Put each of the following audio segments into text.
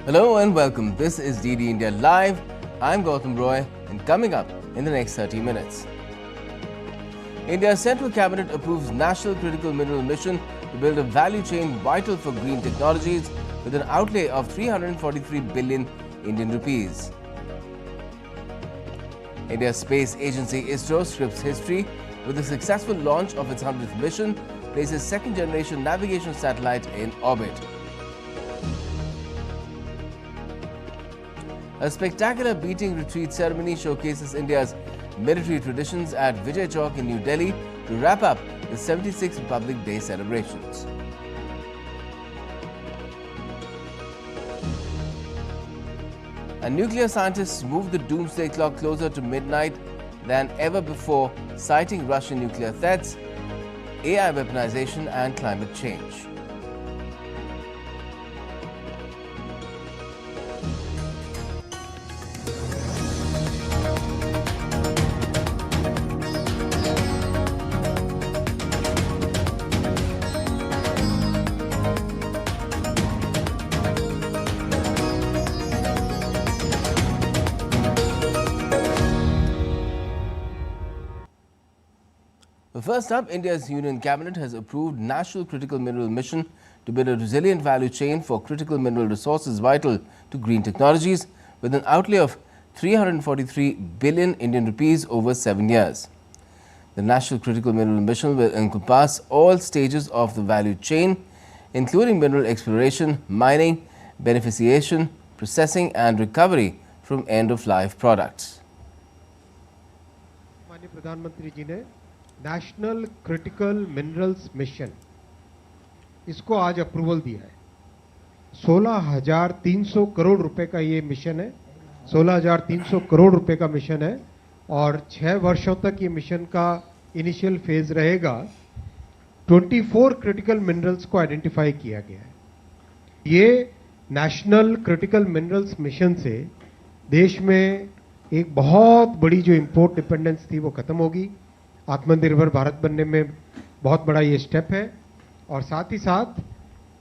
Hello and welcome. This is DD India Live. I'm Gautam Roy, and coming up in the next 30 minutes. India's Central Cabinet approves National Critical Mineral Mission to build a value chain vital for green technologies with an outlay of 343 billion Indian rupees. India's space agency ISRO scripts history with the successful launch of its 100th mission, places second-generation navigation satellite in orbit. A spectacular beating retreat ceremony showcases India's military traditions at Vijay Chowk in New Delhi to wrap up the 76th Republic Day celebrations. And nuclear scientists moved the Doomsday Clock closer to midnight than ever before, citing Russian nuclear threats, AI weaponization and climate change. First up, India's Union Cabinet has approved National Critical Mineral Mission to build a resilient value chain for critical mineral resources vital to green technologies with an outlay of 343 billion Indian rupees over 7 years. The National Critical Mineral Mission will encompass all stages of the value chain, including mineral exploration, mining, beneficiation, processing and recovery from end-of-life products. National critical minerals mission इसको आज approval दिया है। 16,300 करोड़ रुपए का ये mission है। 16,300 करोड़ रुपए का मिशन है और 6 वर्षों तक ये मिशन का इनिशियल फेज रहेगा। 24 क्रिटिकल मिनरल्स को आइडेंटिफाई किया गया है। ये नेशनल क्रिटिकल मिनरल्स मिशन से देश में एक बहुत बड़ी जो इंपोर्ट डिपेंडेंस थी वो खत्म होगी। आत्मनिर्भर भारत बनने में बहुत बड़ा ये स्टेप है और साथ ही साथ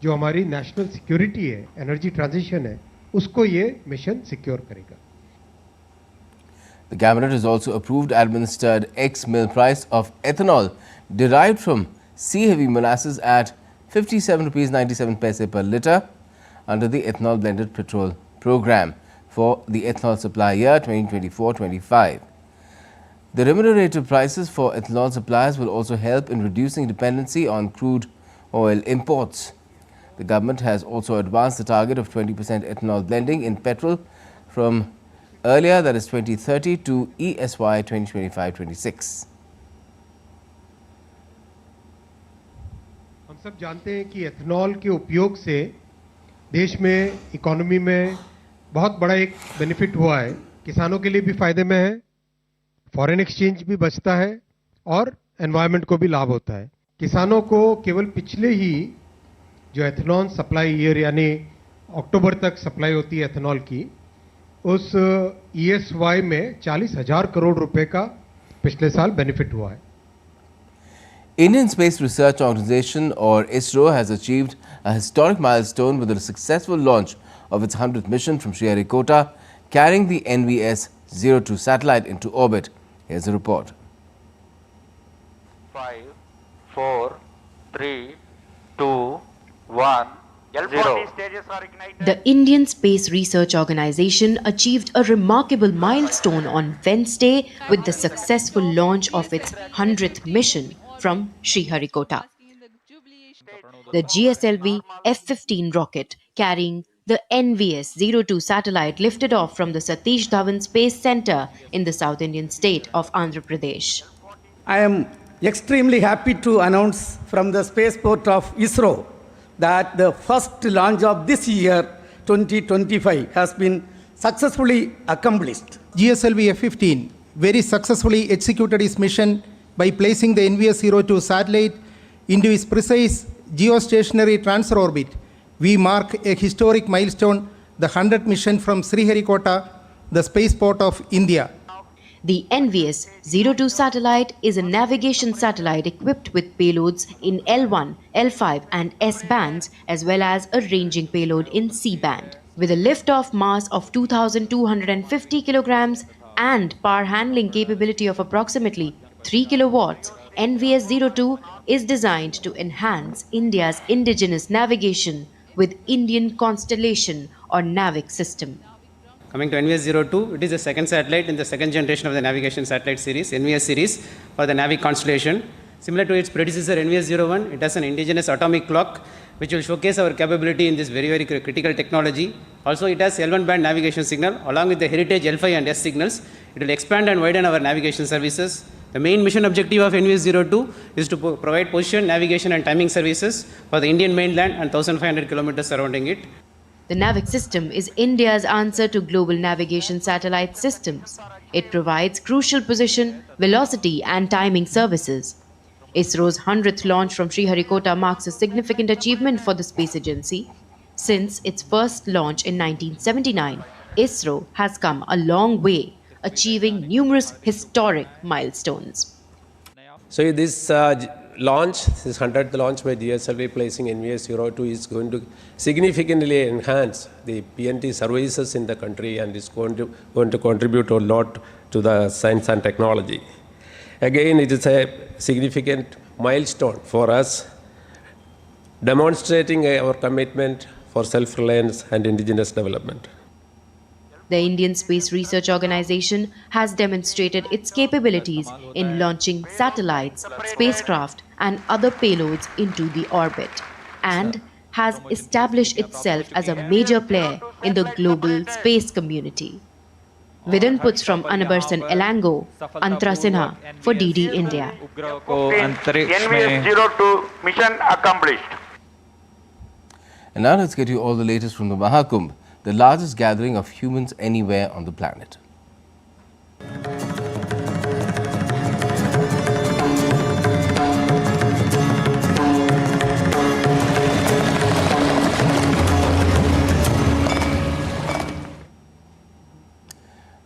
जो हमारी नेशनल सिक्योरिटी है, एनर्जी ट्रांजिशन है, उसको ये मिशन सिक्योर करेगा। The cabinet has also approved administered ex-mill price of ethanol derived from sea-heavy molasses at 57 rupees 97 paise per litre under the ethanol blended petrol program for the ethanol supply year 2024-25. The remunerative prices for ethanol suppliers will also help in reducing dependency on crude oil imports. The government has also advanced the target of 20% ethanol blending in petrol from earlier, that is 2030, to ESY 2025-26. हम सब जानते हैं कि ethanol के उपयोग से देश में इकोनॉमी में बहुत बड़ा एक बेनिफिट हुआ है। किसानों के लिए भी फायदे में है, फॉरेन एक्सचेंज भी बचता है और एनवायरनमेंट को भी लाभ होता है। किसानों को केवल पिछले ही जो एथनॉल सप्लाई ईयर यानी अक्टूबर तक सप्लाई होती है एथनॉल की, उस ESY में 40,000 करोड़ रुपए का पिछले साल बेनिफिट हुआ है। Indian Space Research Organisation or ISRO has achieved a historic milestone with the successful launch of its 100th mission from Sriharikota, carrying the NVS-02 satellite into orbit. Here's a report. 5, 4, 3, 2, 1, 0. The Indian Space Research Organisation achieved a remarkable milestone on Wednesday with the successful launch of its 100th mission from Sriharikota. The GSLV F-15 rocket carrying the NVS-02 satellite lifted off from the Satish Dhawan Space Centre in the South Indian state of Andhra Pradesh. I am extremely happy to announce from the spaceport of ISRO that the first launch of this year, 2025, has been successfully accomplished. GSLV F-15 very successfully executed its mission by placing the NVS-02 satellite into its precise geostationary transfer orbit. We mark a historic milestone, the 100th mission from Sriharikota, the spaceport of India. The NVS-02 satellite is a navigation satellite equipped with payloads in L1, L5 and S bands as well as a ranging payload in C band. With a lift-off mass of 2,250 kilograms and power handling capability of approximately 3 kilowatts, NVS-02 is designed to enhance India's indigenous navigation with Indian Constellation or NAVIC system. Coming to NVS-02, it is the second satellite in the second generation of the navigation satellite series, NVS series, for the NAVIC constellation. Similar to its predecessor NVS-01, it has an indigenous atomic clock, which will showcase our capability in this very critical technology. Also, it has L1 band navigation signal, along with the heritage L5 and S signals. It will expand and widen our navigation services. The main mission objective of NVS-02 is to provide position, navigation and timing services for the Indian mainland and 1,500 kilometers surrounding it. The NAVIC system is India's answer to global navigation satellite systems. It provides crucial position, velocity and timing services. ISRO's 100th launch from Sriharikota marks a significant achievement for the space agency. Since its first launch in 1979, ISRO has come a long way, achieving numerous historic milestones. So this launch, this 100th launch by GSLV placing NVS-02 is going to significantly enhance the PNT services in the country and is going to contribute a lot to the science and technology. Again, it is a significant milestone for us, demonstrating our commitment for self-reliance and indigenous development. The Indian Space Research Organization has demonstrated its capabilities in launching satellites, spacecraft and other payloads into the orbit and has established itself as a major player in the global space community. With inputs from Anabarsan Elango, Antara Sinha for DD India. NVS-02 mission accomplished. And now let's get you all the latest from the Maha Kumbh, the largest gathering of humans anywhere on the planet.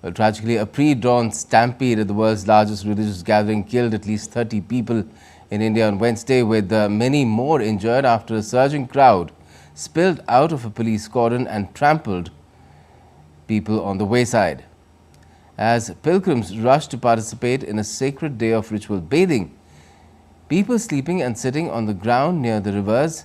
Well, tragically, a pre-dawn stampede at the world's largest religious gathering killed at least 30 people in India on Wednesday, with many more injured after a surging crowd spilled out of a police cordon and trampled people on the wayside. As pilgrims rushed to participate in a sacred day of ritual bathing, people sleeping and sitting on the ground near the rivers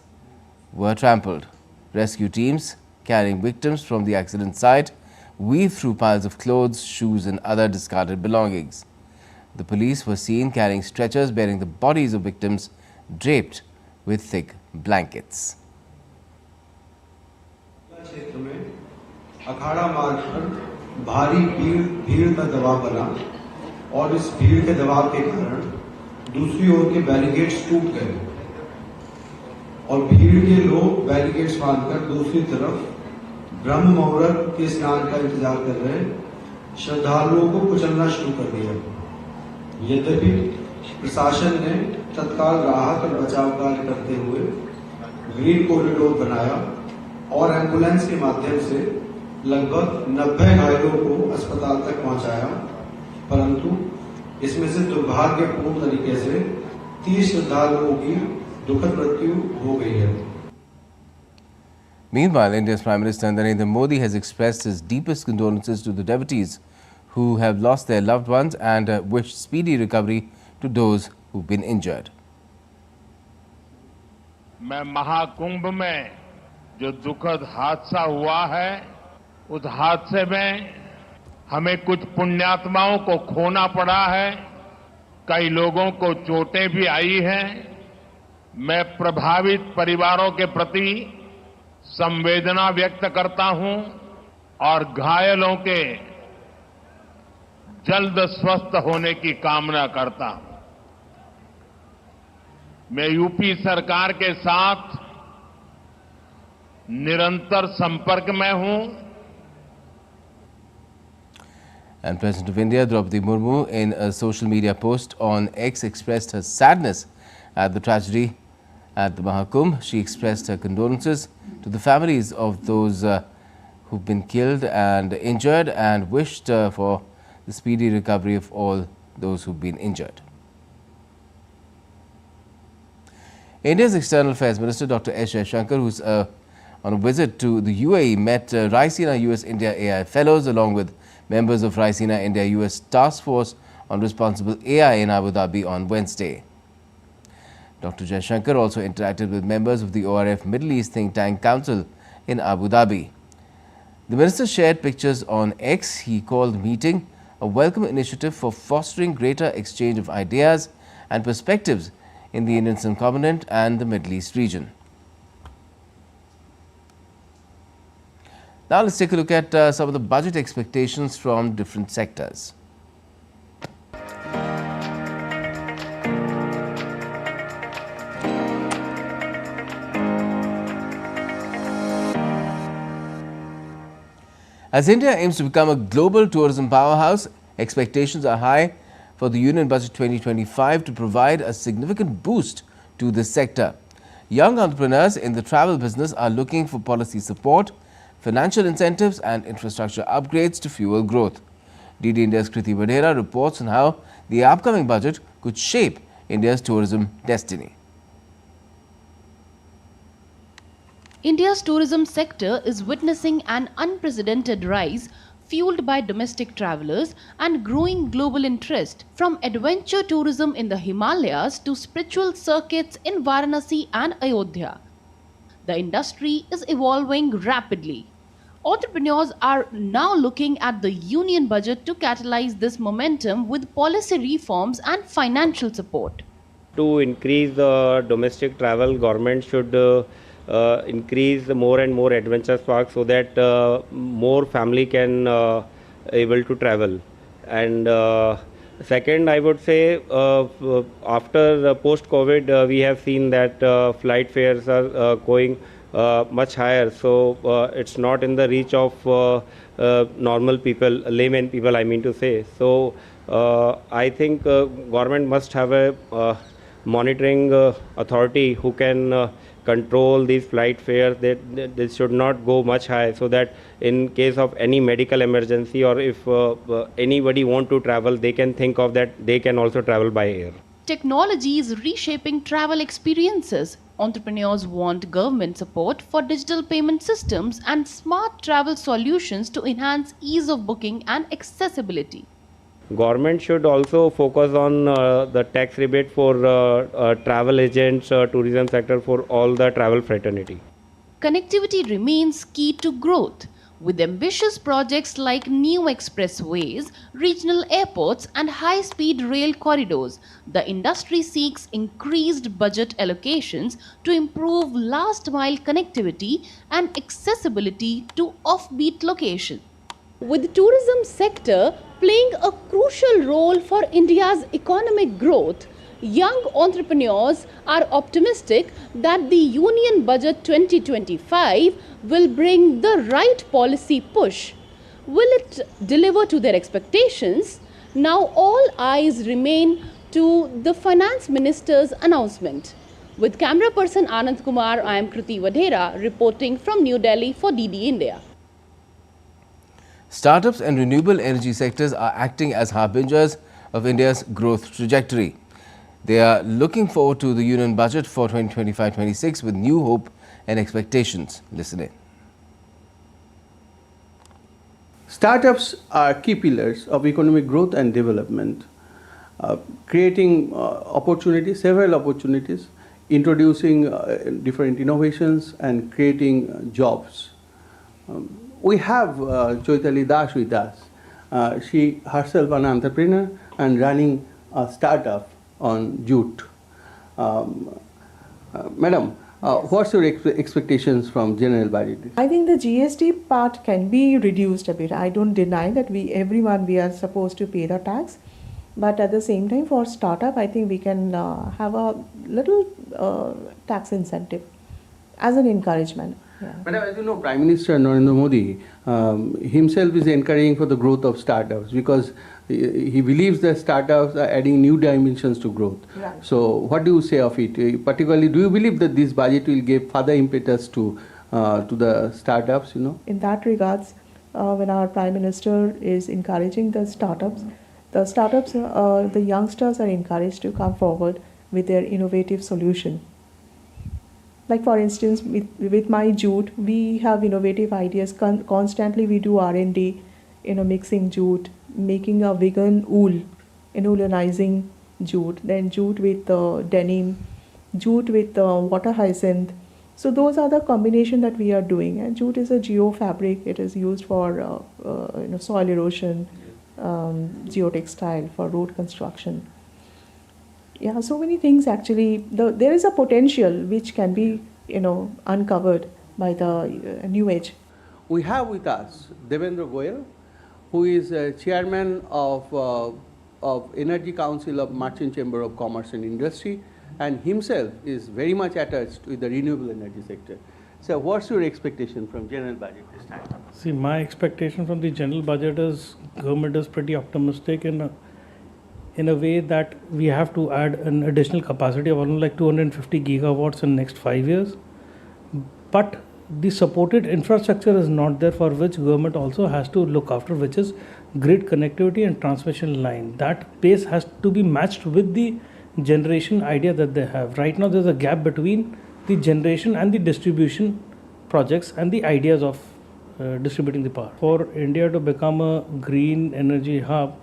were trampled. Rescue teams carrying victims from the accident site weaved through piles of clothes, shoes and other discarded belongings. The police were seen carrying stretchers bearing the bodies of victims draped with thick blankets. क्षेत्र में अखाड़ा मार्ग पर भारी भीड़ का दबाव बना और इस भीड़ के दबाव के कारण दूसरी ओर के बैरिकेड्स टूट गए और भीड़ के लोग बैरिकेड्स बांधकर दूसरी तरफ ब्रह्म मुहूर्त के स्नान का इंतजार कर रहे श्रद्धालुओं को कुचलना शुरू कर दिया। यद्यपि प्रशासन ने तत्काल राहत और बचाव कार्य करते हुए ग्रीन कॉरिडोर बनाया और एम्बुलेंस के माध्यम से लगभग 90 घायलों को अस्पताल तक पहुंचाया, परंतु इसमें से दुर्भाग्यपूर्ण तरीके से 30 श्रद्धालुओं की दुखद मृत्यु हो गई है। Meanwhile, India's Prime Minister Narendra Modi has expressed his deepest condolences to the devotees who have lost their loved ones and wished speedy recovery to those who've been injured. मैं महाकुंभ में जो दुखद हादसा हुआ है, उस हादसे में हमें कुछ पुण्यात्माओं को खोना पड़ा है, कई लोगों को चोटें भी आई हैं। मैं प्रभावित परिवारों के प्रति संवेदना व्यक्त करता हूं और घायलों के जल्द स्वस्थ होने की कामना करता हूं। मैं यूपी सरकार के साथ निरंतर संपर्क में हूं। And President of India, Draupadi Murmu, in a social media post on X, expressed her sadness at the tragedy at the Maha Kumbh. She expressed her condolences to the families of those who've been killed and injured and wished for the speedy recovery of all those who've been injured. India's External Affairs Minister Dr. S. Jaishankar, who's on a visit to the UAE, met Raisina US-India AI Fellows along with members of Raisina India-US Task Force on Responsible AI in Abu Dhabi on Wednesday. Dr. Jaishankar also interacted with members of the ORF Middle East Think Tank Council in Abu Dhabi. The minister shared pictures on X. He called the meeting a welcome initiative for fostering greater exchange of ideas and perspectives in the Indian subcontinent and the Middle East region. Now let's take a look at some of the budget expectations from different sectors. As India aims to become a global tourism powerhouse, expectations are high for the Union Budget 2025 to provide a significant boost to this sector. Young entrepreneurs in the travel business are looking for policy support, financial incentives and infrastructure upgrades to fuel growth. DD India's Kriti Vadhera reports on how the upcoming budget could shape India's tourism destiny. India's tourism sector is witnessing an unprecedented rise fueled by domestic travelers and growing global interest, from adventure tourism in the Himalayas to spiritual circuits in Varanasi and Ayodhya. The industry is evolving rapidly. Entrepreneurs are now looking at the union budget to catalyze this momentum with policy reforms and financial support. To increase the domestic travel, government should increase more and more adventure parks so that more family can able to travel. And second, I would say after post-COVID, we have seen that flight fares are going much higher. So it's not in the reach of normal people, layman people, I mean to say. So I think government must have a monitoring authority who can control these flight fares. That they should not go much high, so that in case of any medical emergency or if anybody want to travel, they can think of that they can also travel by air. Technology is reshaping travel experiences. Entrepreneurs want government support for digital payment systems and smart travel solutions to enhance ease of booking and accessibility. Government should also focus on the tax rebate for travel agents, tourism sector, for all the travel fraternity. Connectivity remains key to growth. With ambitious projects like new expressways, regional airports and high-speed rail corridors, the industry seeks increased budget allocations to improve last-mile connectivity and accessibility to offbeat locations. With the tourism sector playing a crucial role for India's economic growth, young entrepreneurs are optimistic that the Union Budget 2025 will bring the right policy push. Will it deliver to their expectations? Now all eyes remain to the Finance Minister's announcement. With camera person Anand Kumar, I am Kriti Vadhera reporting from New Delhi for DD India. Startups and renewable energy sectors are acting as harbingers of India's growth trajectory. They are looking forward to the Union Budget for 2025-26 with new hope and expectations. Listen in. Startups are key pillars of economic growth and development, creating opportunities, several opportunities, introducing different innovations and creating jobs. We have Choitali Das with us. She herself an entrepreneur and running a startup on jute. Madam, what's your expectations from general budget? I think the GST part can be reduced a bit. I don't deny that everyone we are supposed to pay the tax, but at the same time for startup, I think we can have a little tax incentive as an encouragement. Yeah. Madam, as you know, Prime Minister Narendra Modi himself is encouraging for the growth of startups because he believes that startups are adding new dimensions to growth. Right. So what do you say of it? Particularly, do you believe that this budget will give further impetus to the startups, you know? In that regards, when our Prime Minister is encouraging the startups, the youngsters are encouraged to come forward with their innovative solution. Like for instance, with my jute, we have innovative ideas. Constantly we do R&D, mixing jute, making a vegan wool, woolonizing jute, then jute with denim, jute with water hyacinth. So those are the combination that we are doing. And jute is a geofabric. It is used for soil erosion, geotextile, for road construction. Yeah, so many things actually. There is a potential which can be, uncovered by the new age. We have with us Devendra Goyal, who is chairman of Energy Council of Merchant Chamber of Commerce and Industry, and himself is very much attached with the renewable energy sector. So what's your expectation from general budget this time? See, my expectation from the general budget is government is pretty optimistic in a way that we have to add an additional capacity of almost like 250 gigawatts in next 5 years. But the supported infrastructure is not there, for which government also has to look after, which is grid connectivity and transmission line. That pace has to be matched with the generation idea that they have. Right now there's a gap between the generation and the distribution projects and the ideas of distributing the power. For India to become a green energy hub,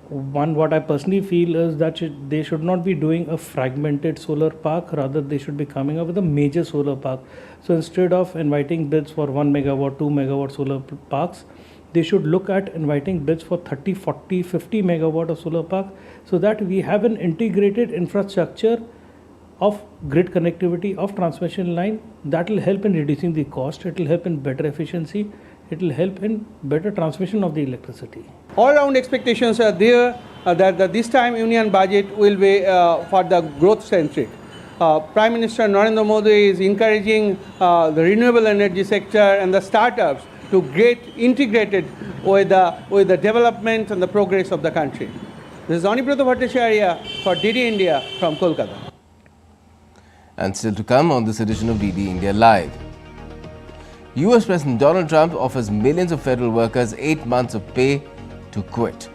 what I personally feel is that they should not be doing a fragmented solar park, rather they should be coming up with a major solar park. So instead of inviting bids for 1 megawatt, 2 megawatt solar parks, they should look at inviting bids for 30, 40, 50 megawatt of solar park, so that we have an integrated infrastructure of grid connectivity, of transmission line that will help in reducing the cost, it will help in better efficiency, it will help in better transmission of the electricity. All round expectations are there that this time Union budget will be for the growth centric. Prime Minister Narendra Modi is encouraging the renewable energy sector and the startups to get integrated with the development and the progress of the country. This is Anibrata Bhattacharya for DD India from Kolkata. And still to come on this edition of DD India Live. US President Donald Trump offers millions of federal workers 8 months of pay to quit.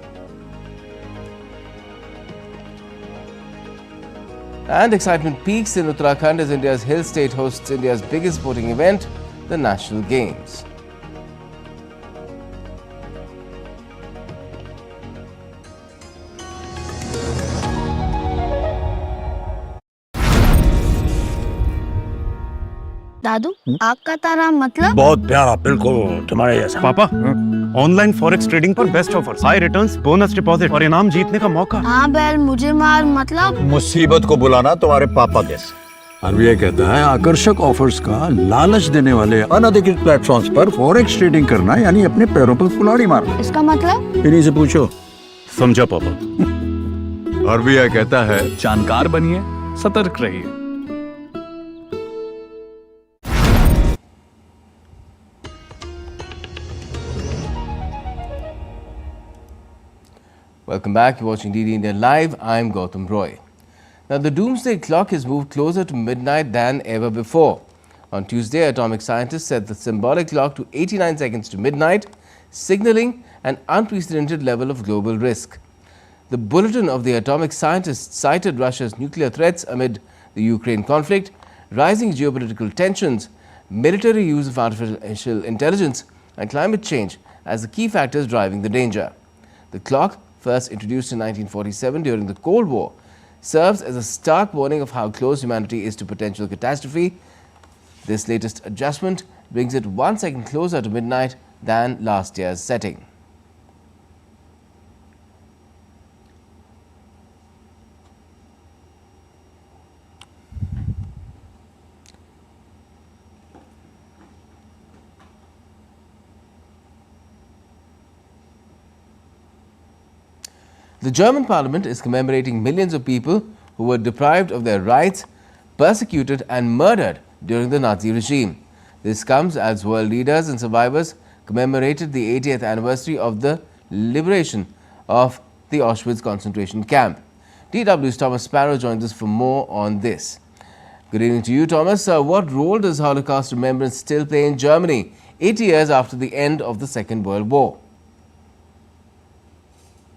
And excitement peaks in Uttarakhand as India's hill state hosts India's biggest sporting event, the National Games. दादू आग का तारा मतलब बहुत प्यारा, बिल्कुल तुम्हारे जैसा। पापा online forex trading पर best offers, high returns, bonus deposit और इनाम जीतने का मौका। हाँ बैल मुझे मार मतलब मुसीबत को बुलाना तुम्हारे पापा जैसे। आरबीआई कहता है आकर्षक ऑफर्स का लालच देने वाले अनधिकृत प्लेटफॉर्म्स पर फॉरेक्स ट्रेडिंग करना यानी अपने पैरों पर कुल्हाड़ी मारना। इसका मतलब इन्हीं से पूछो। समझा पापा। आरबीआई कहता है जानकार बनिए, सतर्क रहिए। Welcome back. You're watching DD India Live. I'm Gautam Roy. Now, the Doomsday Clock has moved closer to midnight than ever before. On Tuesday, atomic scientists set the symbolic clock to 89 seconds to midnight, signaling an unprecedented level of global risk. The bulletin of the atomic scientists cited Russia's nuclear threats amid the Ukraine conflict, rising geopolitical tensions, military use of artificial intelligence, and climate change as the key factors driving the danger. The clock, first introduced in 1947 during the Cold War, serves as a stark warning of how close humanity is to potential catastrophe. This latest adjustment brings it 1 second closer to midnight than last year's setting. The German parliament is commemorating millions of people who were deprived of their rights, persecuted and murdered during the Nazi regime. This comes as world leaders and survivors commemorated the 80th anniversary of the liberation of the Auschwitz concentration camp. DW's Thomas Sparrow joins us for more on this. Good evening to you, Thomas. What role does Holocaust remembrance still play in Germany 80 years after the end of the Second World War?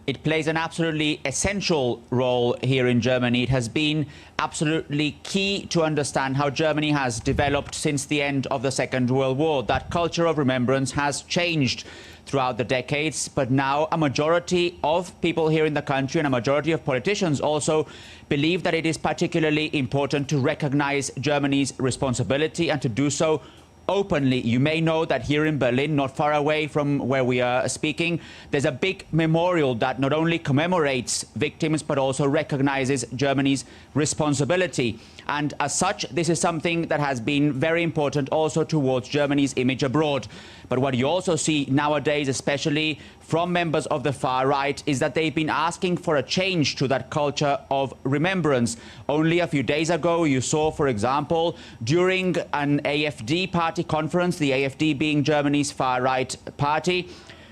It plays an absolutely essential role here in Germany. It has been absolutely key to understand how Germany has developed since the end of the Second World War. That culture of remembrance has changed throughout the decades, but now a majority of people here in the country and a majority of politicians also believe that it is particularly important to recognize Germany's responsibility and to do so openly. You may know that here in Berlin, not far away from where we are speaking, there's a big memorial that not only commemorates victims but also recognizes Germany's responsibility. And as such, this is something that has been very important also towards Germany's image abroad. But what you also see nowadays, especially from members of the far right, is that they've been asking for a change to that culture of remembrance. Only a few days ago, you saw, for example, during an AfD party conference, the AfD being Germany's far right party,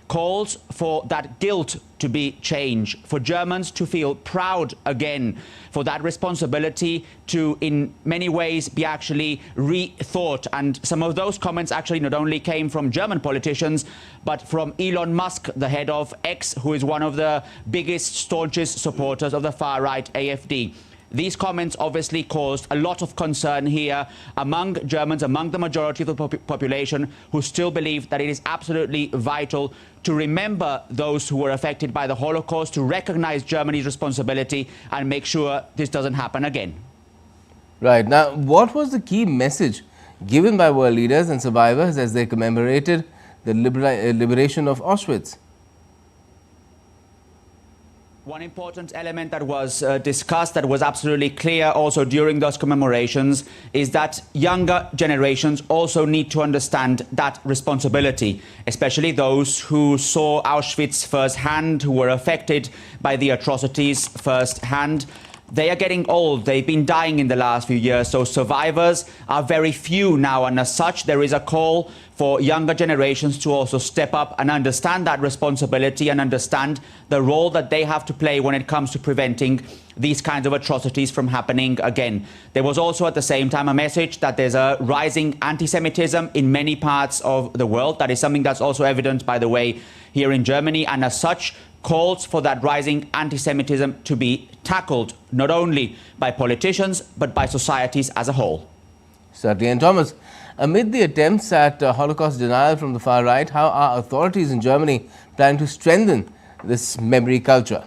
calls for that guilt to be changed, for Germans to feel proud again, for that responsibility to, in many ways, be actually rethought. And some of those comments actually not only came from German politicians, but from Elon Musk, the head of X, who is one of the biggest, staunchest supporters of the far-right AfD. These comments obviously caused a lot of concern here among Germans, among the majority of the population, who still believe that it is absolutely vital to remember those who were affected by the Holocaust, to recognize Germany's responsibility and make sure this doesn't happen again. Right. Now, what was the key message given by world leaders and survivors as they commemorated the liberation of Auschwitz? One important element that was discussed, that was absolutely clear also during those commemorations, is that younger generations also need to understand that responsibility, especially those who saw Auschwitz firsthand, who were affected by the atrocities firsthand. They are getting old. They've been dying in the last few years, so survivors are very few now, and as such there is a call for younger generations to also step up and understand that responsibility and understand the role that they have to play when it comes to preventing these kinds of atrocities from happening again. There was also at the same time a message that there's a rising anti-Semitism in many parts of the world. That is something that's also evident, by the way, here in Germany, and as such calls for that rising anti-Semitism to be tackled, not only by politicians, but by societies as a whole. Certainly. And Thomas, amid the attempts at Holocaust denial from the far right, how are authorities in Germany planning to strengthen this memory culture?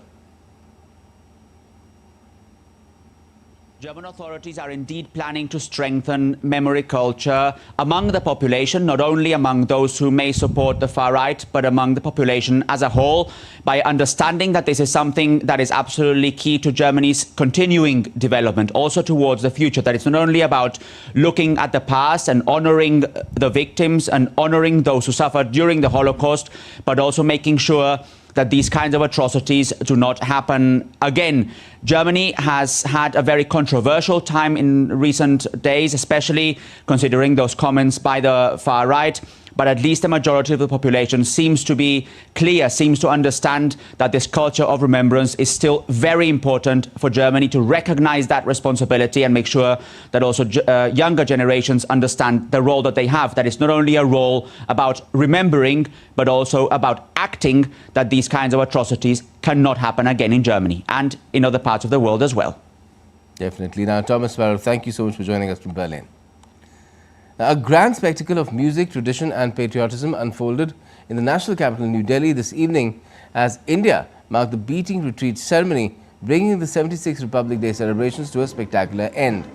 German authorities are indeed planning to strengthen memory culture among the population, not only among those who may support the far right, but among the population as a whole, by understanding that this is something that is absolutely key to Germany's continuing development, also towards the future. That it's not only about looking at the past and honoring the victims and honoring those who suffered during the Holocaust, but also making sure that these kinds of atrocities do not happen again. Germany has had a very controversial time in recent days, especially considering those comments by the far right. But at least the majority of the population seems to be clear, seems to understand that this culture of remembrance is still very important for Germany, to recognize that responsibility and make sure that also younger generations understand the role that they have. That it's not only a role about remembering, but also about acting that these kinds of atrocities cannot happen again in Germany and in other parts of the world as well. Definitely. Now, Thomas Farrell, thank you so much for joining us from Berlin. Now, a grand spectacle of music, tradition and patriotism unfolded in the national capital, New Delhi, this evening as India marked the beating retreat ceremony, bringing the 76th Republic Day celebrations to a spectacular end.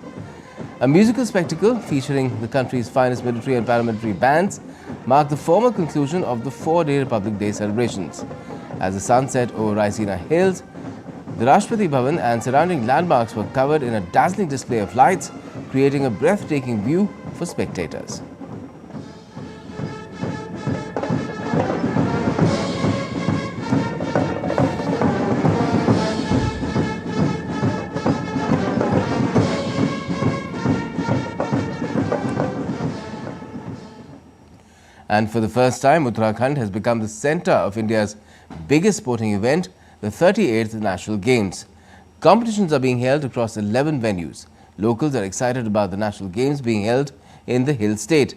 A musical spectacle featuring the country's finest military and paramilitary bands marked the formal conclusion of the 4-day Republic Day celebrations. As the sun set over Raisina Hills, the Rashtrapati Bhavan and surrounding landmarks were covered in a dazzling display of lights, creating a breathtaking view for spectators. And for the first time, Uttarakhand has become the center of India's biggest sporting event, the 38th National Games. Competitions are being held across 11 venues. Locals are excited about the National Games being held in the Hill State.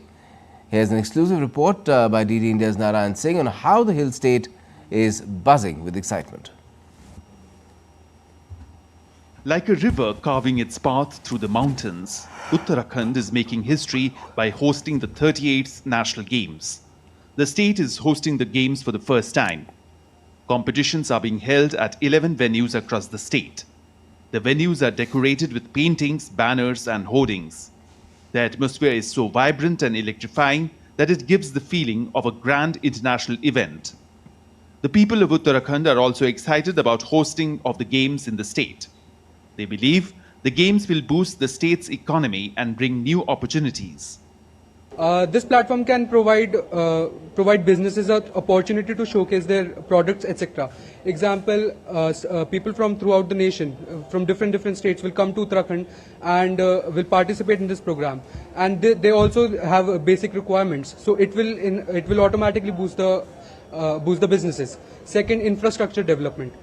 Here's an exclusive report by DD India's Narayan Singh on how the Hill State is buzzing with excitement. Like a river carving its path through the mountains, Uttarakhand is making history by hosting the 38th National Games. The state is hosting the Games for the first time. Competitions are being held at 11 venues across the state. The venues are decorated with paintings, banners and hoardings. The atmosphere is so vibrant and electrifying that it gives the feeling of a grand international event. The people of Uttarakhand are also excited about hosting of the Games in the state. They believe the Games will boost the state's economy and bring new opportunities. This platform can provide businesses an opportunity to showcase their products, etc. Example, people from throughout the nation, from different states will come to Uttarakhand and will participate in this program. And they also have basic requirements, so it will automatically boost the businesses. Second, infrastructure development.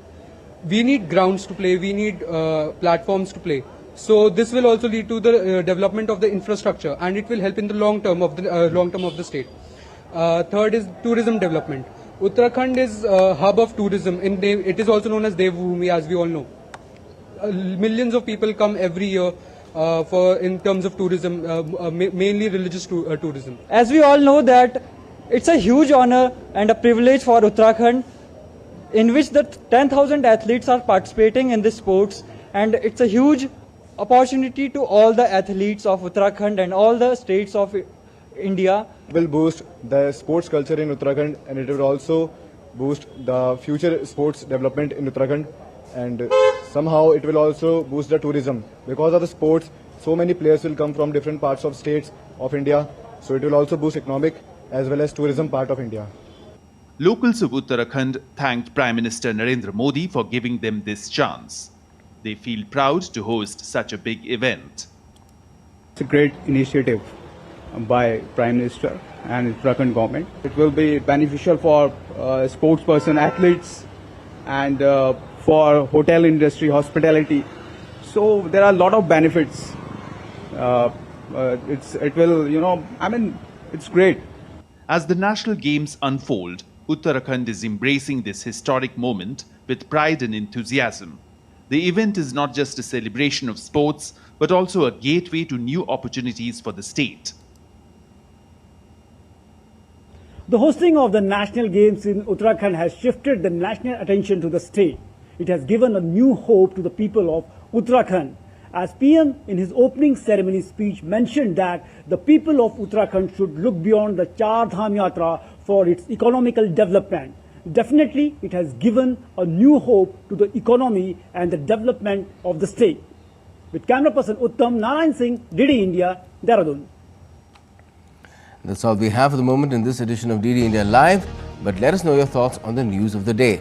We need grounds to play, we need platforms to play. So this will also lead to the development of the infrastructure, and it will help in the long term of the state. Third is tourism development. Uttarakhand is a hub of tourism. It is also known as Devbhoomi, as we all know. Millions of people come every year in terms of tourism, mainly religious tourism. As we all know that it's a huge honor and a privilege for Uttarakhand, in which the 10,000 athletes are participating in this sports, and it's a huge opportunity to all the athletes of Uttarakhand and all the states of India. Will boost the sports culture in Uttarakhand, and it will also boost the future sports development in Uttarakhand, and somehow it will also boost the tourism. Because of the sports, so many players will come from different parts of states of India, so it will also boost economic as well as tourism part of India. Locals of Uttarakhand thanked Prime Minister Narendra Modi for giving them this chance. They feel proud to host such a big event. It's a great initiative by Prime Minister and Uttarakhand government. It will be beneficial for sports person, athletes, and for hotel industry, hospitality. So there are a lot of benefits. It's great. As the national games unfold, Uttarakhand is embracing this historic moment with pride and enthusiasm. The event is not just a celebration of sports, but also a gateway to new opportunities for the state. The hosting of the National Games in Uttarakhand has shifted the national attention to the state. It has given a new hope to the people of Uttarakhand. As PM in his opening ceremony speech mentioned that the people of Uttarakhand should look beyond the Char Dham Yatra for its economical development. Definitely, it has given a new hope to the economy and the development of the state. With camera person Uttam Narayan Singh, DD India, Dehradun. That's all we have for the moment in this edition of DD India Live, but let us know your thoughts on the news of the day.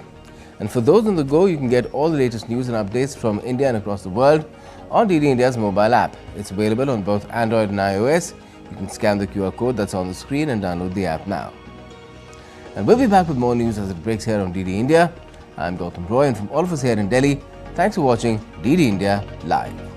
And for those on the go, you can get all the latest news and updates from India and across the world on DD India's mobile app. It's available on both Android and iOS. You can scan the QR code that's on the screen and download the app now. And we'll be back with more news as it breaks here on DD India. I'm Gautam Roy, and from all of us here in Delhi, thanks for watching DD India Live.